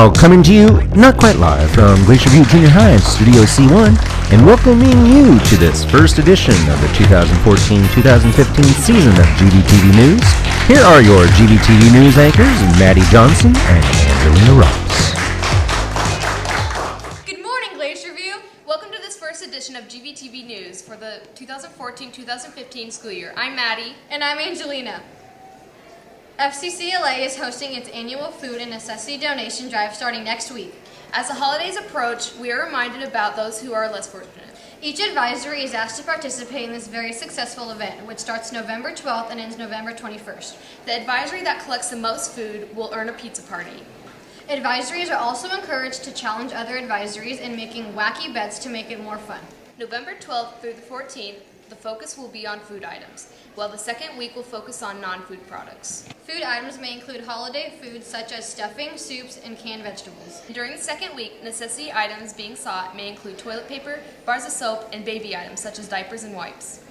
Now, coming to you, not quite live, from Glacier Junior High Studio C1, and welcoming you to this first edition of the 2014-2015 season of Gvtv News. Here are your Gvtv News anchors, Maddie Johnson and Angelina Ross. Good morning, Glacier View. Welcome to this first edition of Gvtv News for the 2014-2015 school year. I'm Maddie. And I'm Angelina. FCCLA is hosting its annual food and necessity donation drive starting next week. As the holidays approach, we are reminded about those who are less fortunate. Each advisory is asked to participate in this very successful event, which starts November 12th and ends November 21st. The advisory that collects the most food will earn a pizza party. Advisories are also encouraged to challenge other advisories in making wacky bets to make it more fun. November 12th through the 14th, the focus will be on food items, while the second week will focus on non-food products. Food items may include holiday foods such as stuffing, soups, and canned vegetables. During the second week, necessity items being sought may include toilet paper, bars of soap, and baby items such as diapers and wipes.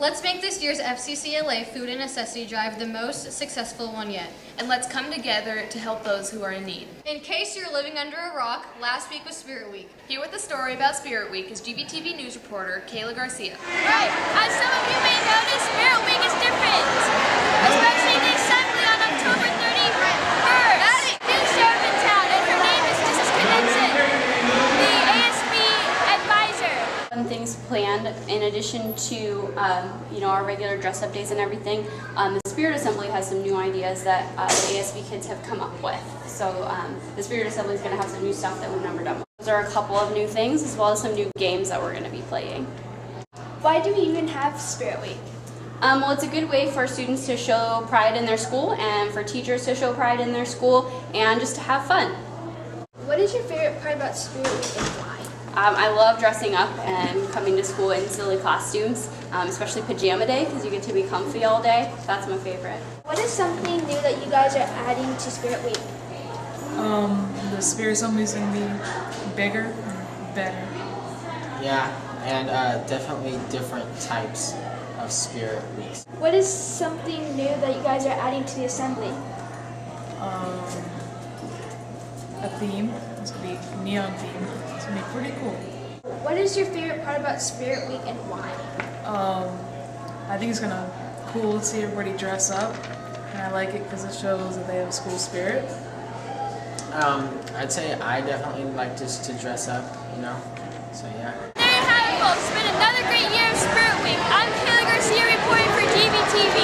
Let's make this year's FCCLA Food and Necessity Drive the most successful one yet. And let's come together to help those who are in need. In case you're living under a rock, last week was Spirit Week. Here with the story about Spirit Week is Gvtv News reporter Kayla Garcia. Right, as some of you may notice, Spirit Week is different, especially the assembly on October 31st. New sheriff in town, and her name is Mrs. Knudsen, the ASB advisor. Things planned in addition to our regular dress-up days and everything. The Spirit Assembly has some new ideas that the ASB kids have come up with. So the Spirit Assembly is going to have some new stuff that we've never done. Those are a couple of new things, as well as some new games that we're going to be playing. Why do we even have Spirit Week? Well, it's a good way for students to show pride in their school and for teachers to show pride in their school and just to have fun. What is your favorite part about Spirit Week and why? I love dressing up and coming to school in silly costumes, especially pajama day because you get to be comfy all day. That's my favorite. What is something new that you guys are adding to Spirit Week? The Spirit Assembly is going to be bigger and better. Yeah, and definitely different types of Spirit Weeks. What is something new that you guys are adding to the assembly? A theme. It's going to be a neon theme. It's going to be pretty cool. What is your favorite part about Spirit Week and why? I think it's going to be cool to see everybody dress up. And I like it because it shows that they have school spirit. I'd say I definitely like just to dress up, so yeah. There you have it, folks. It's been another great year of Spirit Week. I'm Kayla Garcia reporting for Gvtv.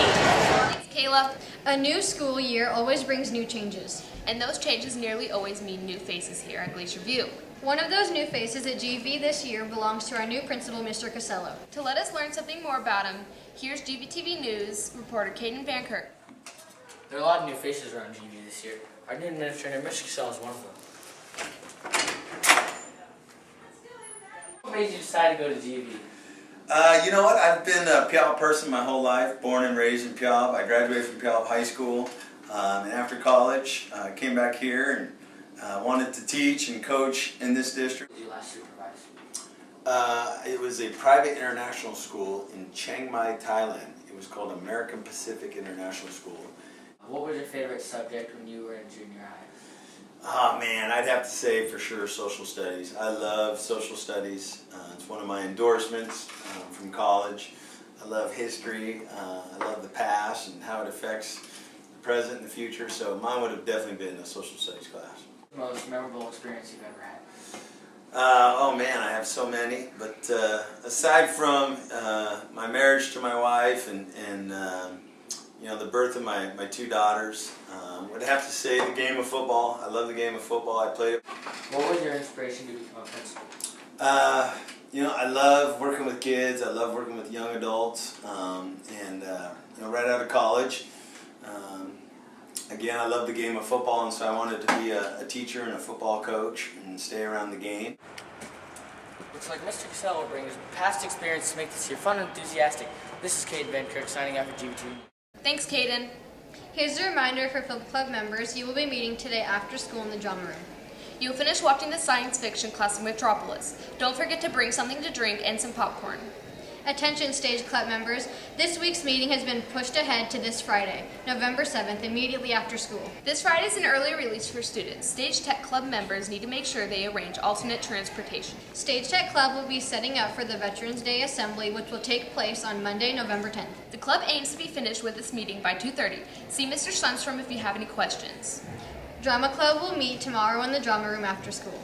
Thanks, Kayla. A new school year always brings new changes. And those changes nearly always mean new faces here at Glacier View. One of those new faces at GV this year belongs to our new principal, Mr. Casello. To let us learn something more about him, here's Gvtv News reporter Caden Van Kirk. There are a lot of new faces around GV this year. Our new administrator, Mr. Cassell, is one of them. What made you decide to go to GV? You know what? I've been a Puyallup person my whole life, born and raised in Puyallup. I graduated from Puyallup High School, and after college, I came back here and wanted to teach and coach in this district. Did you last supervise? It was a private international school in Chiang Mai, Thailand. It was called American Pacific International School. What was your favorite subject when you were in junior high? Oh man, I'd have to say for sure social studies. I love social studies. It's one of my endorsements from college. I love history. I love the past and how it affects the present and the future. So mine would have definitely been a social studies class. The most memorable experience you've ever had? Oh man, I have so many. But aside from my marriage to my wife and the birth of my two daughters, would have to say the game of football. I love the game of football. I played it. What was your inspiration to become a principal? I love working with kids. I love working with young adults. Right out of college, again, I love the game of football, and so I wanted to be a teacher and a football coach and stay around the game. Looks like Mr. Cassell will bring his past experience to make this year fun and enthusiastic. This is Caden Van Kirk signing out for GVTV. Thanks, Caden. Here's a reminder for Film Club members, you will be meeting today after school in the drama room. You'll finish watching the science fiction class in Metropolis. Don't forget to bring something to drink and some popcorn. Attention Stage Club members, this week's meeting has been pushed ahead to this Friday, November 7th, immediately after school. This Friday is an early release for students. Stage Tech Club members need to make sure they arrange alternate transportation. Stage Tech Club will be setting up for the Veterans Day Assembly, which will take place on Monday, November 10th. The club aims to be finished with this meeting by 2:30. See Mr. Sundstrom if you have any questions. Drama Club will meet tomorrow in the drama room after school.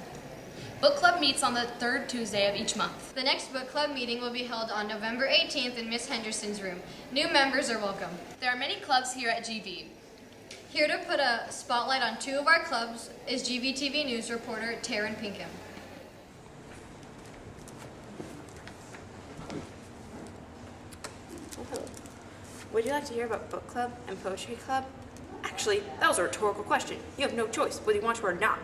Book Club meets on the third Tuesday of each month. The next book club meeting will be held on November 18th in Miss Henderson's room. New members are welcome. There are many clubs here at GV. Here to put a spotlight on two of our clubs is Gvtv News reporter Taryn Pinkham. Oh, hello. Would you like to hear about book club and poetry club? Actually, that was a rhetorical question. You have no choice whether you want to or not.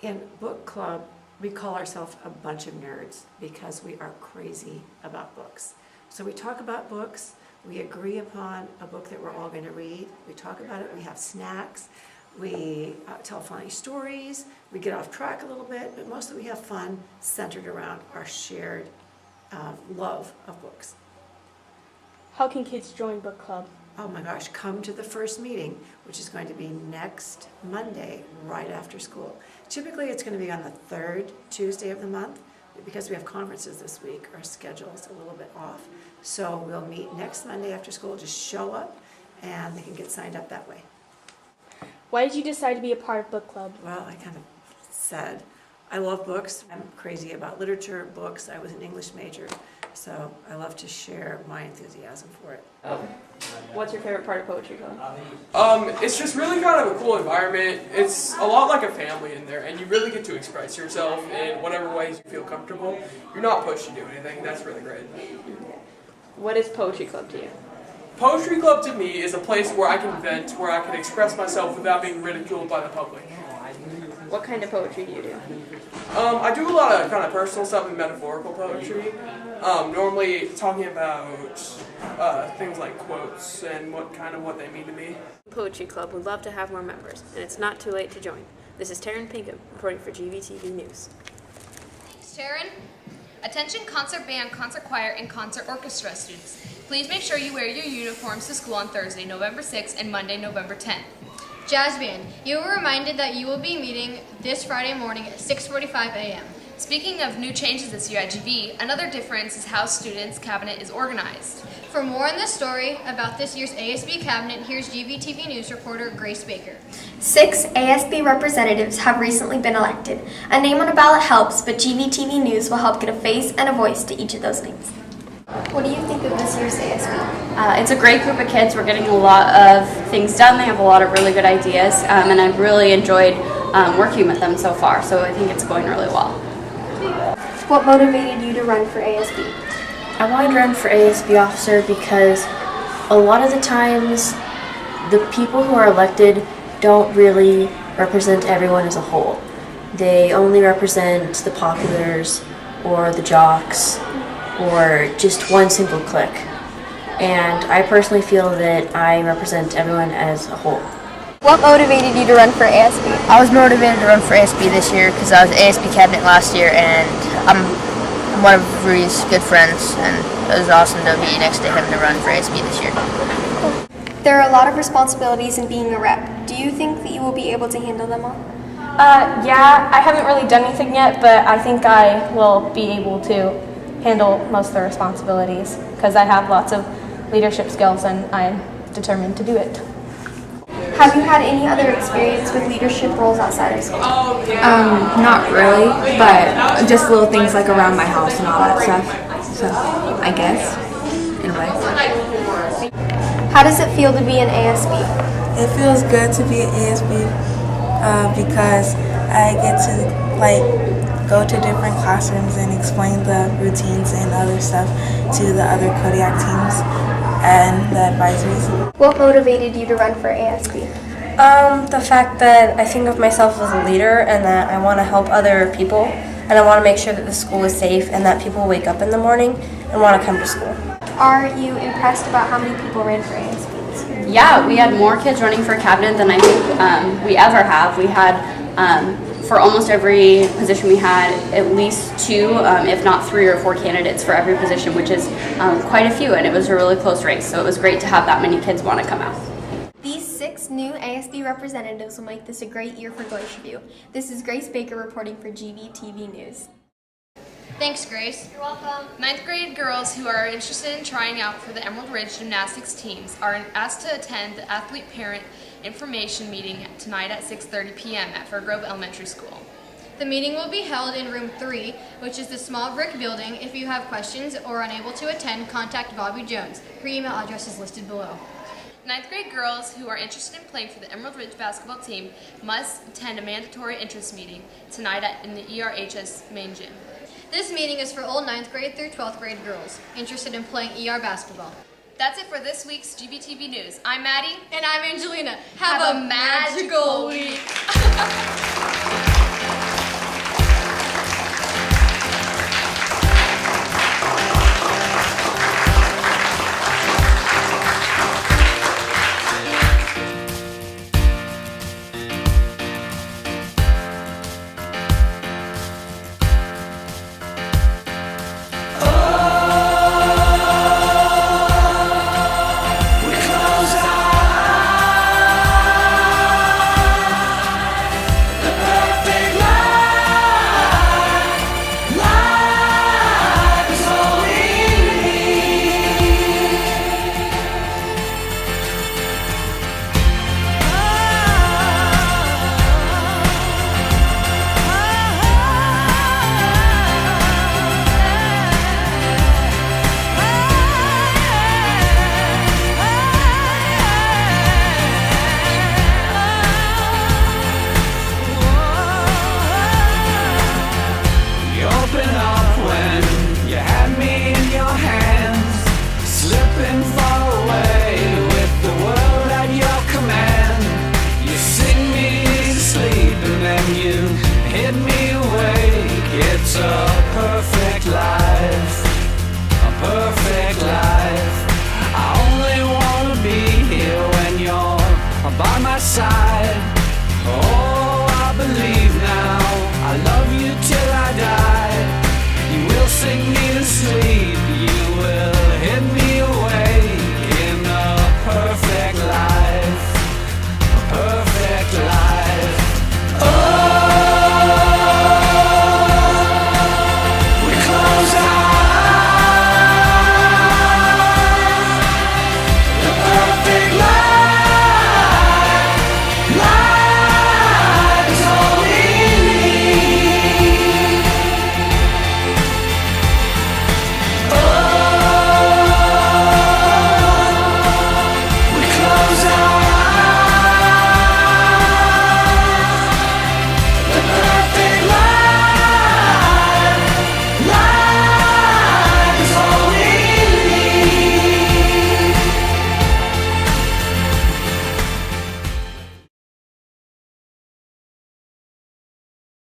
In book club, we call ourselves a bunch of nerds because we are crazy about books. So we talk about books, we agree upon a book that we're all going to read, we talk about it, we have snacks, we tell funny stories, we get off track a little bit, but mostly we have fun centered around our shared love of books. How can kids join book club? Oh my gosh, come to the first meeting, which is going to be next Monday, right after school. Typically, it's going to be on the third Tuesday of the month, but because we have conferences this week, our schedule is a little bit off. So we'll meet next Monday after school, just show up, and they can get signed up that way. Why did you decide to be a part of book club? Well, I kind of said, I love books. I'm crazy about literature, books. I was an English major, so I love to share my enthusiasm for it. What's your favorite part of poetry club? It's just really kind of a cool environment. It's a lot like a family in there, and you really get to express yourself in whatever ways you feel comfortable. You're not pushed to do anything. That's really great. What is poetry club to you? Poetry club to me is a place where I can vent, where I can express myself without being ridiculed by the public. What kind of poetry do you do? I do a lot of kind of personal stuff and metaphorical poetry. Normally talking about things like quotes and what they mean to me. Poetry club would love to have more members, and it's not too late to join. This is Taryn Pinkham reporting for Gvtv News. Thanks, Taryn. Attention concert band, concert choir, and concert orchestra students. Please make sure you wear your uniforms to school on Thursday, November 6th and Monday, November 10th. Jazz band, you were reminded that you will be meeting this Friday morning at 6:45 a.m. Speaking of new changes this year at GV, another difference is how students' cabinet is organized. For more on this story about this year's ASB cabinet, here's Gvtv News reporter Grace Baker. 6 ASB representatives have recently been elected. A name on a ballot helps, but Gvtv News will help get a face and a voice to each of those names. What do you think of this year's ASB? It's a great group of kids. We're getting a lot of things done. They have a lot of really good ideas, and I've really enjoyed working with them so far, so I think it's going really well. What motivated you to run for ASB? I wanted to run for ASB officer because a lot of the times the people who are elected don't really represent everyone as a whole. They only represent the populars or the jocks or just one single clique. And I personally feel that I represent everyone as a whole. What motivated you to run for ASB? I was motivated to run for ASB this year because I was ASB cabinet last year, and I'm one of Rui's good friends, and it was awesome to be next to him to run for ASB this year. There are a lot of responsibilities in being a rep. Do you think that you will be able to handle them all? Yeah, I haven't really done anything yet, but I think I will be able to handle most of the responsibilities because I have lots of leadership skills and I'm determined to do it. Have you had any other experience with leadership roles outside of school? Not really, but just little things like around my house and all that stuff. So, I guess, in a way. How does it feel to be an ASB? It feels good to be an ASB because I get to go to different classrooms and explain the routines and other stuff to the other Kodiak teams and the advisories. What motivated you to run for ASB? The fact that I think of myself as a leader and that I want to help other people and I want to make sure that the school is safe and that people wake up in the morning and want to come to school. Are you impressed about how many people ran for ASB this year? Yeah, we had more kids running for cabinet than I think we ever have. We had for almost every position we had at least 2, if not 3 or 4 candidates for every position, which is quite a few, and it was a really close race. So it was great to have that many kids want to come out. These 6 new ASB representatives will make this a great year for Glacier View. This is Grace Baker reporting for Gvtv News. Thanks, Grace. You're welcome. 9th grade girls who are interested in trying out for the Emerald Ridge gymnastics teams are asked to attend the athlete parent information meeting tonight at 6:30 p.m. at Fir Grove Elementary School. The meeting will be held in room 3, which is the small brick building. If you have questions or are unable to attend, contact Bobby Jones. Her email address is listed below. 9th grade girls who are interested in playing for the Emerald Ridge basketball team must attend a mandatory interest meeting tonight in the ERHS main gym. This meeting is for all 9th grade through 12th grade girls interested in playing ER basketball. That's it for this week's Gvtv News. I'm Maddie. And I'm Angelina. Have a magical week.